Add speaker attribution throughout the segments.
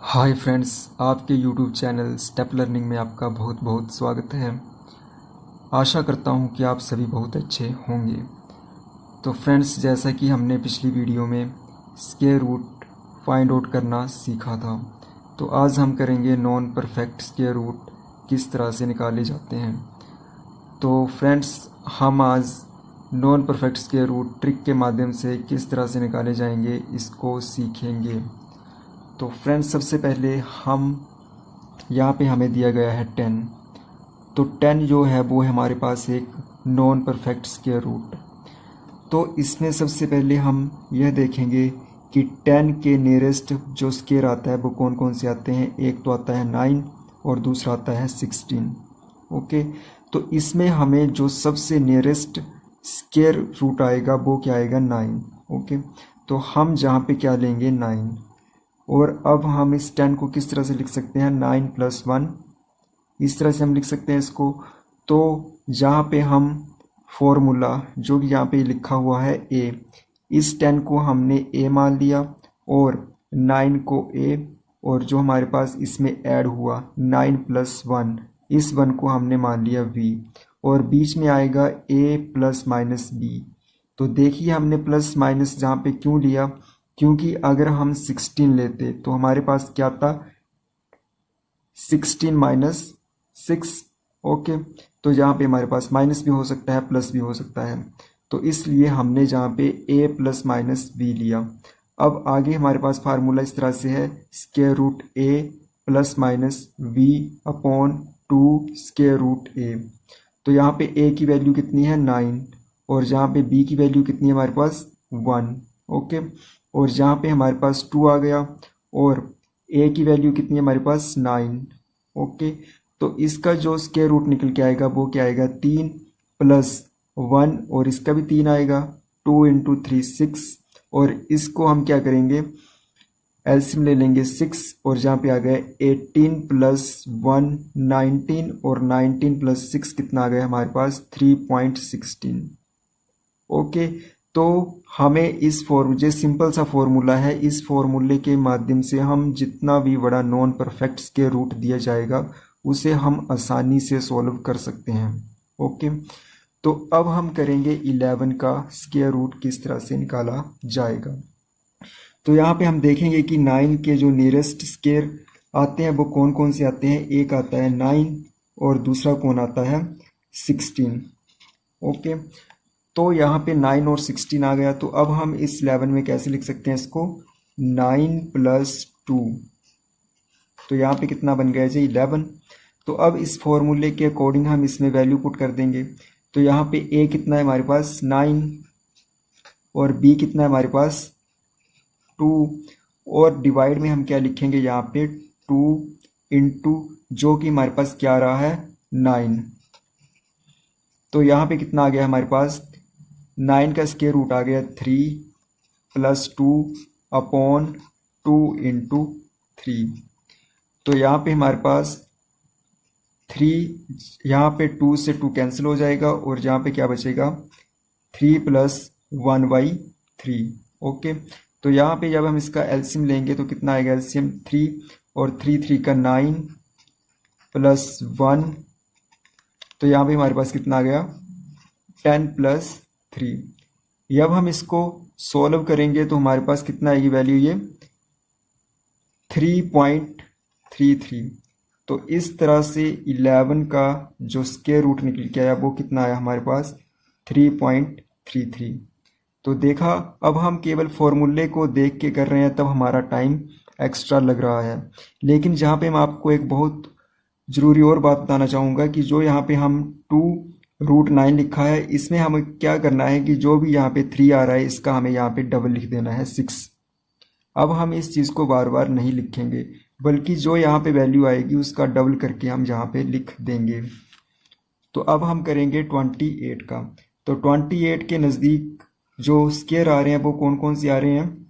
Speaker 1: Hi friends, आपके YouTube channel step learning में आपका बहुत बहुत स्वागत है। आशा करता हूँ कि आप सभी बहुत अच्छे होंगे। तो फ्रेंड्स, जैसा कि हमने पिछली वीडियो में स्क्वायर रूट फाइंड आउट करना सीखा था, तो आज हम करेंगे नॉन परफेक्ट स्क्वायर रूट किस तरह से निकाले जाते हैं। तो फ्रेंड्स, हम आज non perfect square root trick के माध्यम से किस तरह से निकाले जाएंगे इसको सीखेंगे। तो फ्रेंड्स, सबसे पहले हम यहाँ पे हमें दिया गया है 10। तो 10 जो है वो है हमारे पास एक नॉन परफेक्ट स्क्वायर रूट। तो इसमें सबसे पहले हम यह देखेंगे कि 10 के नियरेस्ट जो स्क्वायर आता है वो कौन कौन से आते हैं। एक तो आता है 9 और दूसरा आता है 16। ओके, तो इसमें हमें जो सबसे नियरेस्ट स्क्वायर रूट आएगा वो क्या आएगा, 9। ओके, तो हम जहाँ पे क्या लेंगे, 9। और अब हम इस 10 को किस तरह से लिख सकते हैं, 9 + 1, इस तरह से हम लिख सकते हैं इसको। तो जहाँ पे हम फॉर्मूला जो कि यहाँ पे लिखा हुआ है a, इस 10 को हमने a मान लिया और 9 को a, और जो हमारे पास इसमें ऐड हुआ 9 + 1, इस 1 को हमने मान लिया v, और बीच में आएगा a ± b। तो देखिए हमने प्लस माइनस जहाँ पे क्यों लिया, क्योंकि अगर हम 16 लेते तो हमारे पास क्या था, 16 - 6। ओके, तो यहाँ पे हमारे पास माइनस भी हो सकता है प्लस भी हो सकता है, तो इसलिए हमने जहाँ पे a ± b लिया। अब आगे हमारे पास फार्मूला इस तरह से है, √a ± v/2 √a। तो यहाँ पे a की वैल्यू कितनी है, 9, और जहाँ पे b की वैल्यू कितनी है हमारे पास, 1। ओके, और जहाँ पे हमारे पास 2 आ गया और a की वैल्यू कितनी है हमारे पास, 9। ओके, तो इसका जो स्क्वायर रूट निकल के आएगा वो क्या आएगा, 3 + 1, और इसका भी 3 आएगा, 2 × 3 6। और इसको हम क्या करेंगे, एलसीएम ले लेंगे 6, और जहाँ पे आ गया 18 + 1 19, और 19 + 6 कितना आ गया हमारे पास, 3.16। ओके, तो हमें इस फॉर्मूले, सिंपल सा फॉर्मूला है, इस फॉर्मूले के माध्यम से हम जितना भी बड़ा नॉन परफेक्ट स्क्वायर रूट दिया जाएगा उसे हम आसानी से सॉल्व कर सकते हैं। ओके, तो अब हम करेंगे 11 का स्क्वायर रूट किस तरह से निकाला जाएगा। तो यहाँ पे हम देखेंगे कि 9 के जो नियरेस्ट स्क्वायर आते हैं वो कौन कौन से आते हैं। एक आता है 9 और दूसरा कौन आता है, 16। ओके, तो यहाँ पे 9 और 16 आ गया। तो अब हम इस 11 में कैसे लिख सकते हैं इसको, 9 + 2, तो यहाँ पे कितना बन गया जी, 11। तो अब इस फॉर्मूले के अकॉर्डिंग हम इसमें वैल्यू पुट कर देंगे। तो यहाँ पे a कितना है हमारे पास, 9, और b कितना है हमारे पास, 2, और डिवाइड में हम क्या लिखेंगे यहाँ पे, 2 × जो कि हमारे पास क्या आ रहा है, 9। तो यहाँ पे कितना आ गया हमारे पास, 9 का स्क्वायर रूट आ गया 3 + 2/2 × 3। तो यहाँ पे हमारे पास 3, यहाँ पे 2 से 2 कैंसिल हो जाएगा, और यहाँ पे क्या बचेगा, 3 + 1/3। ओके, तो यहाँ पे जब हम इसका एलसीएम लेंगे तो कितना आएगा, एलसीएम 3, और 3 3 का 9 + 1, तो यहाँ पे हमारे पास कितना आ गया, 10 + 3। जब हम इसको सॉल्व करेंगे तो हमारे पास कितना आएगी वैल्यू, ये 3.33। तो इस तरह से 11 का जो स्क्वायर रूट निकल के आया वो कितना आया हमारे पास, 3.33। तो देखा, अब हम केवल फॉर्मूले को देख के कर रहे हैं तब हमारा टाइम एक्स्ट्रा लग रहा है। लेकिन जहाँ पे मैं आपको एक बहुत ज़रूरी और बात बताना चाहूँगा कि जो यहाँ पे हम 2√9 लिखा है, इसमें हमें क्या करना है कि जो भी यहाँ पे 3 आ रहा है इसका हमें यहाँ पे डबल लिख देना है, 6। अब हम इस चीज़ को बार बार नहीं लिखेंगे, बल्कि जो यहाँ पे वैल्यू आएगी उसका डबल करके हम यहाँ पे लिख देंगे। तो अब हम करेंगे 28 का। तो 28 के नज़दीक जो स्क्वायर आ रहे हैं वो कौन कौन से आ रहे हैं,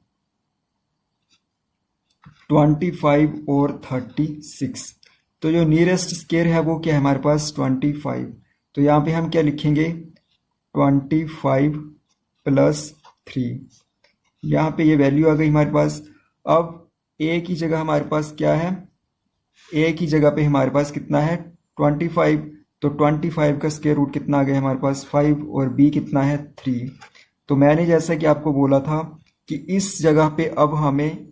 Speaker 1: 25 और 36। तो जो नियरेस्ट स्क्वायर है वो क्या है हमारे पास, 25। तो यहाँ पे हम क्या लिखेंगे, 25 + 3। यहाँ पे ये वैल्यू आ गई हमारे पास। अब ए की जगह हमारे पास क्या है, ए की जगह पे हमारे पास कितना है 25, तो 25 का स्क्वायर रूट कितना आ गया हमारे पास 5, और बी कितना है 3। तो मैंने जैसा कि आपको बोला था कि इस जगह पे अब हमें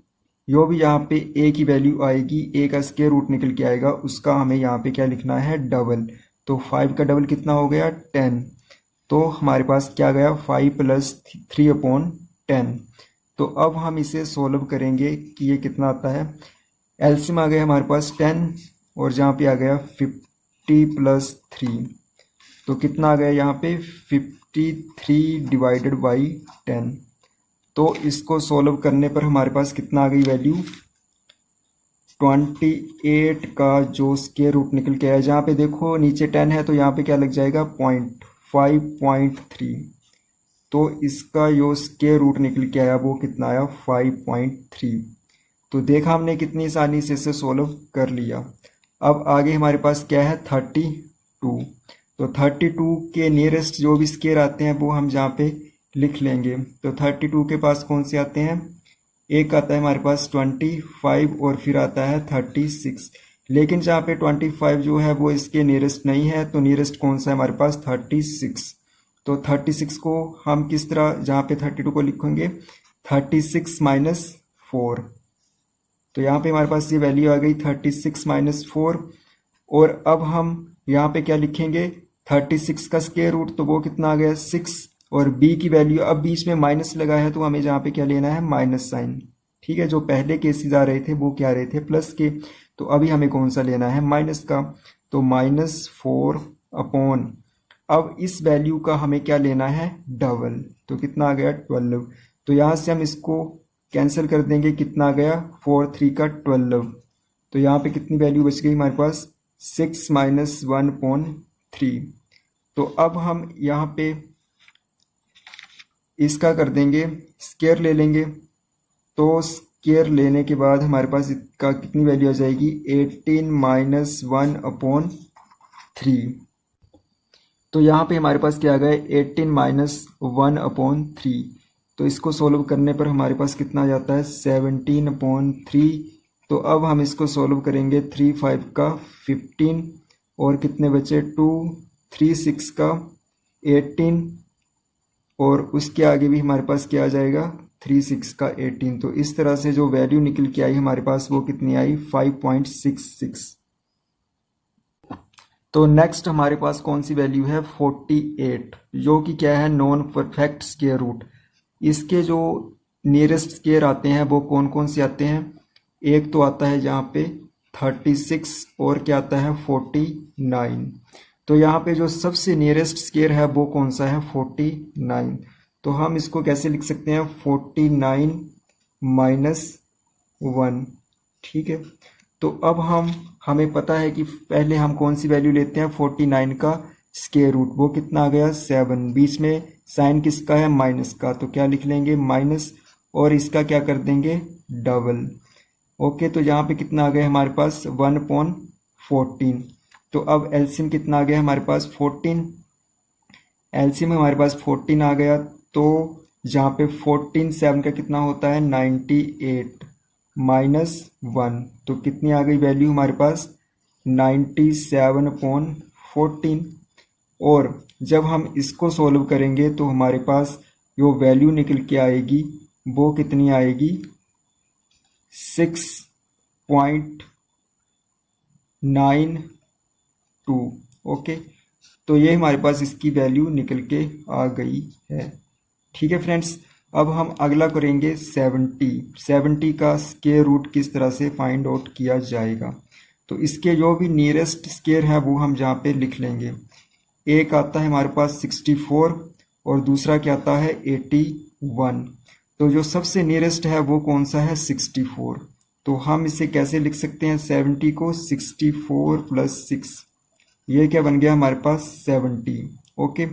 Speaker 1: जो भी यहाँ पे ए की वैल्यू आएगी, ए का स्क्वायर रूट निकल के आएगा, उसका हमें यहाँ पे क्या लिखना है डबल। तो 5 का डबल कितना हो गया 10, तो हमारे पास क्या गया 5 प्लस 3/10। तो अब हम इसे सोल्व करेंगे कि ये कितना आता है। एलसीएम आ गया हमारे पास 10 और जहाँ पे आ गया 50 प्लस 3, तो कितना आ गया यहाँ पे 53 डिवाइडेड बाई 10। तो इसको सोल्व करने पर हमारे पास कितना आ गई वैल्यू 28 का जो स्क्वायर रूट निकल के आया। जहाँ पे देखो नीचे 10 है तो यहाँ पे क्या लग जाएगा पॉइंट 5.3, तो इसका जो स्क्वायर रूट निकल के आया वो कितना आया 5.3। तो देखा हमने कितनी आसानी से इसे सोल्व कर लिया। अब आगे हमारे पास क्या है 32, तो 32 के नियरेस्ट जो भी स्क्वायर आते हैं वो हम जहाँ पे लिख लेंगे। तो 32 के पास कौन से आते हैं, एक आता है हमारे पास 25 और फिर आता है 36, लेकिन जहाँ पे 25 जो है वो इसके नियरेस्ट नहीं है, तो नियरेस्ट कौन सा है हमारे पास 36। तो 36 को हम किस तरह जहाँ पे 32 को लिखेंगे 36 माइनस 4, तो यहाँ पे हमारे पास ये वैल्यू आ गई 36 माइनस 4। और अब हम यहाँ पे क्या लिखेंगे 36 का स्क्वायर रूट, तो वो कितना आ गया 6, और b की वैल्यू अब बीच में माइनस लगा है तो हमें जहाँ पे क्या लेना है माइनस साइन। ठीक है, जो पहले केसेस आ रहे थे वो क्या आ रहे थे प्लस के, तो अभी हमें कौन सा लेना है माइनस का, तो -4/। अब इस वैल्यू का हमें क्या लेना है डबल, तो कितना आ गया 12। तो यहाँ से हम इसको कैंसिल कर देंगे, कितना आ गया 4 3 का 12। तो यहाँ पे कितनी वैल्यू बच गई हमारे पास 6 माइनस 1/3। तो अब हम यहाँ पे इसका कर देंगे स्क्वायर ले लेंगे, तो स्क्वायर लेने के बाद हमारे पास इसका कितनी वैल्यू आ जाएगी 18 माइनस 1/3। तो यहाँ पे हमारे पास क्या आ गया 18 माइनस 1/3। तो इसको सोल्व करने पर हमारे पास कितना आ जाता है 17/3। तो अब हम इसको सोल्व करेंगे 3 5 का 15 और कितने बचे 2 3 6 का 18, और उसके आगे भी हमारे पास क्या आ जाएगा 3 6 का 18। तो इस तरह से जो वैल्यू निकल के आई हमारे पास वो कितनी आई 5.66। तो नेक्स्ट हमारे पास कौन सी वैल्यू है 48, जो कि क्या है नॉन परफेक्ट स्क्वायर रूट। इसके जो नियरेस्ट स्क्वायर आते हैं वो कौन कौन से आते हैं, एक तो आता है यहाँ पे 36 और क्या आता है 49। तो यहाँ पे जो सबसे नियरेस्ट स्क्वायर है वो कौन सा है 49। तो हम इसको कैसे लिख सकते हैं 49 माइनस 1। ठीक है, तो अब हमें पता है कि पहले हम कौन सी वैल्यू लेते हैं 49 का स्क्वायर रूट, वो कितना आ गया 7, बीच में साइन किसका है माइनस का, तो क्या लिख लेंगे माइनस, और इसका क्या कर देंगे डबल। ओके, तो यहाँ पे कितना आ गया हमारे पास 1/14। तो अब एलसीएम कितना आ गया हमारे पास 14, एलसीएम हमारे पास 14 आ गया। तो जहाँ पे 14 7 का कितना होता है 98 माइनस 1, तो कितनी आ गई वैल्यू हमारे पास 97/14। और जब हम इसको सोल्व करेंगे तो हमारे पास जो वैल्यू निकल के आएगी वो कितनी आएगी 6.92। ओके, तो ये हमारे पास इसकी वैल्यू निकल के आ गई है। ठीक है फ्रेंड्स, अब हम अगला करेंगे 70 का स्क्वायर रूट किस तरह से फाइंड आउट किया जाएगा। तो इसके जो भी नियरेस्ट स्क्वायर है वो हम जहाँ पे लिख लेंगे। एक आता है हमारे पास 64 और दूसरा क्या आता है 81। तो जो सबसे नियरेस्ट है वो कौन सा है 64। तो हम इसे कैसे लिख सकते हैं 70 को 64 प्लस 6, ये क्या बन गया हमारे पास 70। ओके,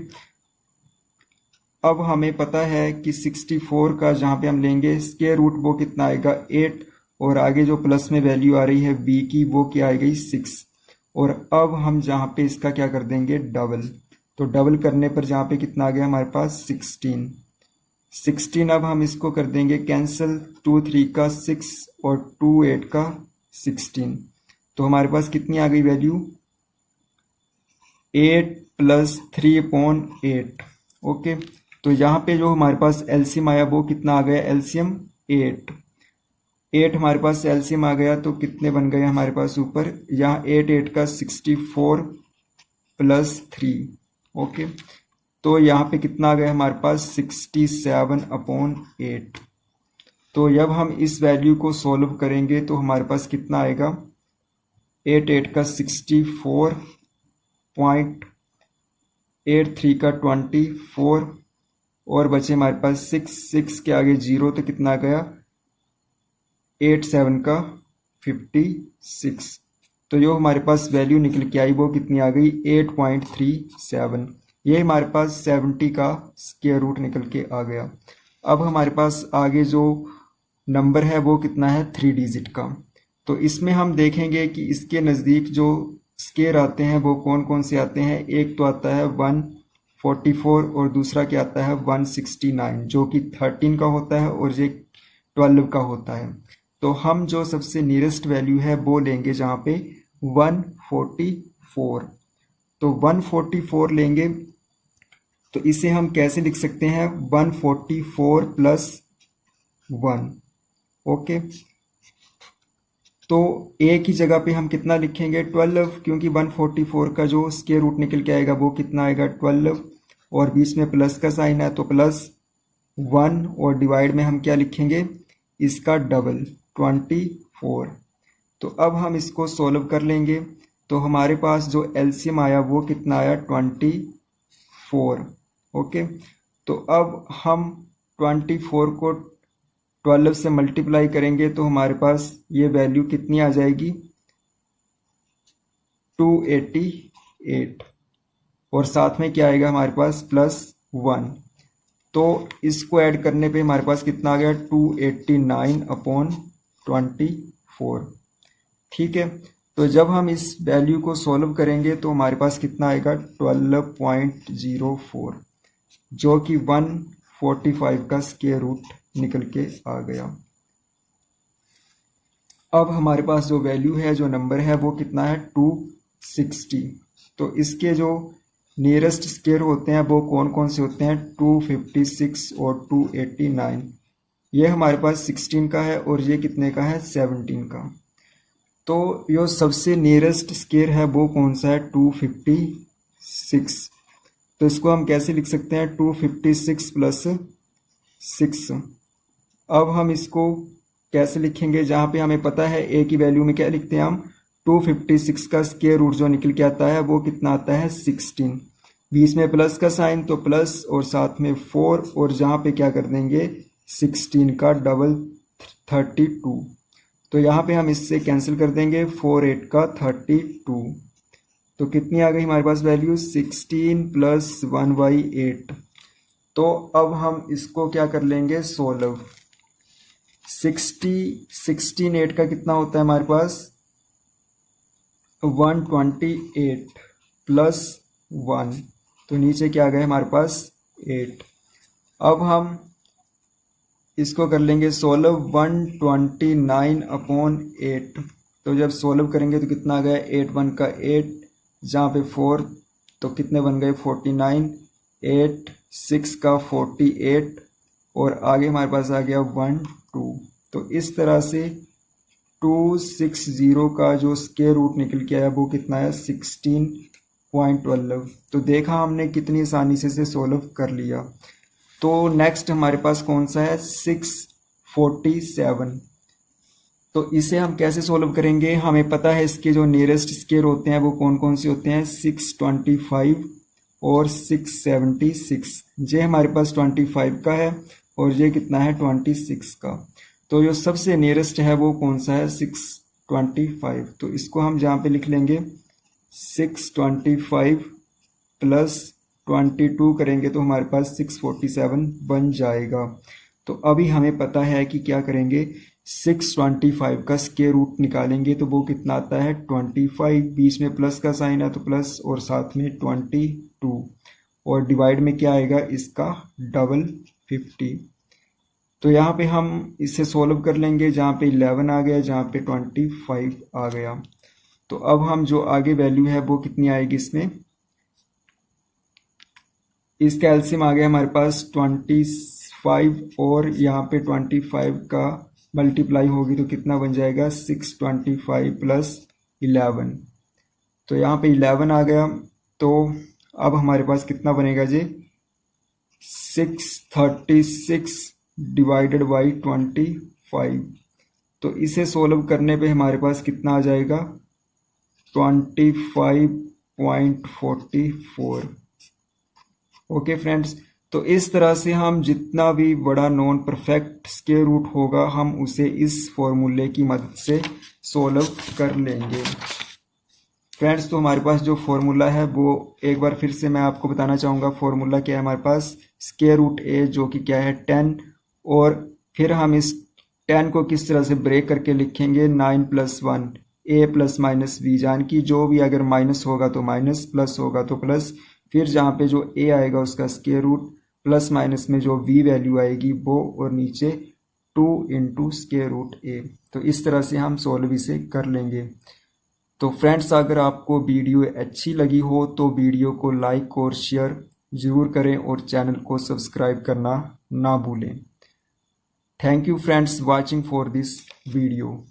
Speaker 1: अब हमें पता है कि 64 का जहाँ पे हम लेंगे स्क्वायर रूट वो कितना आएगा 8, और आगे जो प्लस में वैल्यू आ रही है b की वो क्या आ गई 6। और अब हम जहाँ पे इसका क्या कर देंगे डबल, तो डबल करने पर जहाँ पे कितना आ गया हमारे पास 16। 16 अब हम इसको कर देंगे कैंसिल, 2 3 का 6 और 2 8 का 16। तो हमारे पास कितनी आ गई वैल्यू, 8 + 3/8। ओके, तो यहाँ पे जो हमारे पास एलसीएम आया वो कितना आ गया, एलसीएम 8। 8 हमारे पास एलसीएम आ गया, तो कितने बन गए हमारे पास ऊपर, यहाँ 8 8 का 64 + 3। ओके, तो यहाँ पे कितना आ गया हमारे पास 67/8। तो जब हम इस वैल्यू को सॉल्व करेंगे तो हमारे पास कितना आएगा, 8 8 का 64.83 का 24 और बचे हमारे पास 6 6 के आगे 0, तो कितना आ गया 8 7 का 56। तो जो हमारे पास वैल्यू निकल के आई वो कितनी आ गई, 8.37। ये हमारे पास 70 का स्क्वायर रूट निकल के आ गया। अब हमारे पास आगे जो नंबर है वो कितना है, 3 डिजिट का। तो इसमें हम देखेंगे कि इसके नज़दीक जो स्क्वायर आते हैं वो कौन कौन से आते हैं। एक तो आता है 144 और दूसरा क्या आता है 169, जो कि 13 का होता है और ये 12 का होता है। तो हम जो सबसे नियरेस्ट वैल्यू है वो लेंगे जहाँ पे 144। तो 144 लेंगे, तो इसे हम कैसे लिख सकते हैं, 144 + 1। ओके, तो ए की जगह पे हम कितना लिखेंगे 12, क्योंकि 144 का जो स्क्वायर रूट निकल के आएगा वो कितना आएगा 12, और बीच में प्लस का साइन है तो +1, और डिवाइड में हम क्या लिखेंगे, इसका डबल 24। तो अब हम इसको सॉल्व कर लेंगे, तो हमारे पास जो एलसीएम आया वो कितना आया 24। ओके, तो अब हम 24 को 12 से मल्टीप्लाई करेंगे तो हमारे पास ये वैल्यू कितनी आ जाएगी 288, और साथ में क्या आएगा हमारे पास +1। तो इसको ऐड करने पे हमारे पास कितना आ गया 289/24। ठीक है, तो जब हम इस वैल्यू को सॉल्व करेंगे तो हमारे पास कितना आएगा 12.04, जो कि 145 का स्क्वायर रूट निकल के आ गया। अब हमारे पास जो वैल्यू है, जो नंबर है वो कितना है 260। तो इसके जो नियरेस्ट स्क्वायर होते हैं वो कौन कौन से होते हैं, 256 और 289। ये हमारे पास 16 का है और ये कितने का है 17 का। तो जो सबसे नियरेस्ट स्क्वायर है वो कौन सा है 256। तो इसको हम कैसे लिख सकते हैं 256 + 6। अब हम इसको कैसे लिखेंगे, जहाँ पे हमें पता है ए की वैल्यू में क्या लिखते हैं हम, 256 का स्क्वायर रूट जो निकल के आता है वो कितना आता है 16, बीच में प्लस का साइन तो प्लस और साथ में 4, और जहाँ पे क्या कर देंगे 16 का डबल 32। तो यहाँ पे हम इससे कैंसिल कर देंगे, 4 8 का 32। तो कितनी आ गई हमारे पास वैल्यू 16 + 1/8। तो अब हम इसको क्या कर लेंगे सोल्व। 16 8 का कितना होता है हमारे पास 128 + 1, तो नीचे क्या आ गया हमारे पास 8। अब हम इसको कर लेंगे सोल्व 129/8। तो जब सोल्व करेंगे तो कितना आ गया 8 1 का 8, जहाँ पे 4 तो कितने बन गए 49, 8 6 का 48, और आगे हमारे पास आ गया 1 2। तो इस तरह से 260 का जो स्क्वायर रूट निकल के आया वो कितना है 16.12। तो देखा हमने कितनी आसानी से इसे सोल्व कर लिया। तो नेक्स्ट हमारे पास कौन सा है 647। तो इसे हम कैसे सोल्व करेंगे, हमें पता है इसके जो नियरेस्ट स्क्वायर होते हैं वो कौन कौन से होते हैं 625 और 676। ये हमारे पास 25 का है और ये कितना है 26 का। तो जो सबसे नियरेस्ट है वो कौन सा है 625। तो इसको हम जहाँ पे लिख लेंगे 625 + 22 करेंगे तो हमारे पास 647 बन जाएगा। तो अभी हमें पता है कि क्या करेंगे 625 का स्क्वायर रूट निकालेंगे तो वो कितना आता है 25, बीच में प्लस का साइन है तो प्लस और साथ में 22, और डिवाइड में क्या आएगा इसका डबल 50। तो यहाँ पे हम इसे सोल्व कर लेंगे, जहाँ पे 11 आ गया, जहाँ पे 25 आ गया। तो अब हम जो आगे वैल्यू है वो कितनी आएगी इसमें, इसका एलसीएम आ गया हमारे पास 25 और यहाँ पे 25 का मल्टीप्लाई होगी तो कितना बन जाएगा 625 प्लस 11। तो यहाँ पे 11 आ गया। तो अब हमारे पास कितना बनेगा जी, 636 डिवाइडेड बाई 25। तो इसे सोल्व करने पे हमारे पास कितना आ जाएगा 25.44। ओके फ्रेंड्स, तो इस तरह से हम जितना भी बड़ा नॉन परफेक्ट स्क्वायर रूट होगा हम उसे इस फॉर्मूले की मदद से सोल्व कर लेंगे। फ्रेंड्स, तो हमारे पास जो फॉर्मूला है वो एक बार फिर से मैं आपको बताना चाहूँगा। फॉर्मूला क्या है हमारे पास, स्क्वायर रूट ए जो कि क्या है 10, और फिर हम इस 10 को किस तरह से ब्रेक करके लिखेंगे 9 + 1 ए प्लस माइनस बी, जान की जो भी अगर माइनस होगा तो माइनस, प्लस होगा तो प्लस, फिर जहाँ पे जो ए आएगा उसका स्क्वायर रूट, प्लस माइनस में जो वी वैल्यू आएगी वो, और नीचे 2 × स्क्वायर रूट ए। तो इस तरह से हम सोल्व इसे कर लेंगे। तो फ्रेंड्स, अगर आपको वीडियो अच्छी लगी हो तो वीडियो को लाइक और शेयर ज़रूर करें और चैनल को सब्सक्राइब करना ना भूलें। Thank you friends watching for this video.